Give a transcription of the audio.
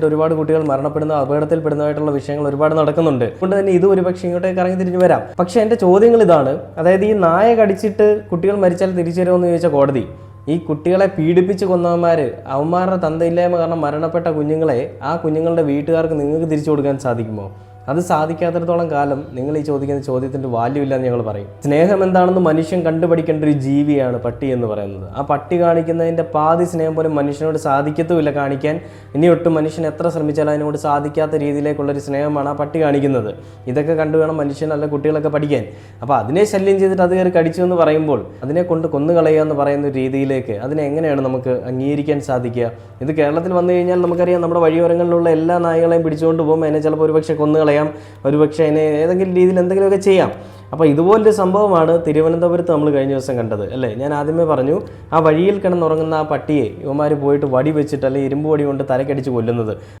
ഒരുപാട് കുട്ടികൾ മരണപ്പെടുന്ന അപകടത്തിൽപ്പെടുന്നതായിട്ടുള്ള വിഷയങ്ങൾ ഒരുപാട് നടക്കുന്നുണ്ട്. അതുകൊണ്ട് തന്നെ ഇത് ഒരുപക്ഷെ ഇങ്ങോട്ടേക്ക് ഇറങ്ങി തിരിഞ്ഞു വരാം. പക്ഷേ എൻ്റെ ചോദ്യങ്ങൾ ഇതാണ്, അതായത് ഈ നായ കടിച്ചിട്ട് കുട്ടികൾ മരിച്ചാൽ തിരിച്ചു തരുമെന്ന് ചോദിച്ച കോടതി, ഈ കുട്ടികളെ പീഡിപ്പിച്ച് കൊന്നവന്മാർ അവന്മാരുടെ തന്തയില്ലായ്മ കാരണം മരണപ്പെട്ട കുഞ്ഞുങ്ങളെ ആ കുഞ്ഞുങ്ങളുടെ വീട്ടുകാർക്ക് നിങ്ങൾക്ക് തിരിച്ചു കൊടുക്കാൻ സാധിക്കുമോ? അത് സാധിക്കാത്തിടത്തോളം കാലം നിങ്ങൾ ഈ ചോദിക്കുന്ന ചോദ്യത്തിൻ്റെ വാല്യൂ ഇല്ലെന്ന് ഞങ്ങൾ പറയും. സ്നേഹം എന്താണെന്ന് മനുഷ്യൻ കണ്ടുപഠിക്കേണ്ട ഒരു ജീവിയാണ് പട്ടി എന്ന് പറയുന്നത്. ആ പട്ടി കാണിക്കുന്നതിൻ്റെ പാതി സ്നേഹം പോലും മനുഷ്യനോട് സാധിക്കത്തുമില്ല കാണിക്കാൻ. ഇനി ഒട്ടും മനുഷ്യൻ എത്ര ശ്രമിച്ചാലും അതിനോട് സാധിക്കാത്ത രീതിയിലേക്കുള്ളൊരു സ്നേഹമാണ് ആ പട്ടി കാണിക്കുന്നത്. ഇതൊക്കെ കണ്ടു വേണം മനുഷ്യൻ അല്ല കുട്ടികളൊക്കെ പഠിക്കാൻ. അപ്പോൾ അതിനെ ശല്യം ചെയ്തിട്ട് അത് കയറി കടിച്ചു എന്ന് പറയുമ്പോൾ അതിനെ കൊണ്ട് കൊന്നുകളയുക എന്ന് പറയുന്ന രീതിയിലേക്ക് അതിനെ എങ്ങനെയാണ് നമുക്ക് അംഗീകരിക്കാൻ സാധിക്കുക? ഇത് കേരളത്തിൽ വന്നു കഴിഞ്ഞാൽ നമുക്കറിയാം, നമ്മുടെ വഴിയോരങ്ങളിലുള്ള എല്ലാ നായകളെയും പിടിച്ചുകൊണ്ട് പോകുമ്പോൾ അതിനെ ചിലപ്പോൾ ഒരുപക്ഷെ കൊന്നുകളയാം, ഒരുപക്ഷെ അതിനെ ഏതെങ്കിലും രീതിയിൽ എന്തെങ്കിലുമൊക്കെ ചെയ്യാം. അപ്പോൾ ഇതുപോലൊരു സംഭവമാണ് തിരുവനന്തപുരത്ത് നമ്മൾ കഴിഞ്ഞ ദിവസം കണ്ടത് അല്ലേ? ഞാൻ ആദ്യമേ പറഞ്ഞു, ആ വഴിയിൽ കിടന്നുറങ്ങുന്ന ആ പട്ടിയെ ഇവന്മാർ പോയിട്ട് വടി വെച്ചിട്ട് അല്ലെങ്കിൽ ഇരുമ്പ് വടി കൊണ്ട് തലക്കടിച്ച് കൊല്ലുന്നത്.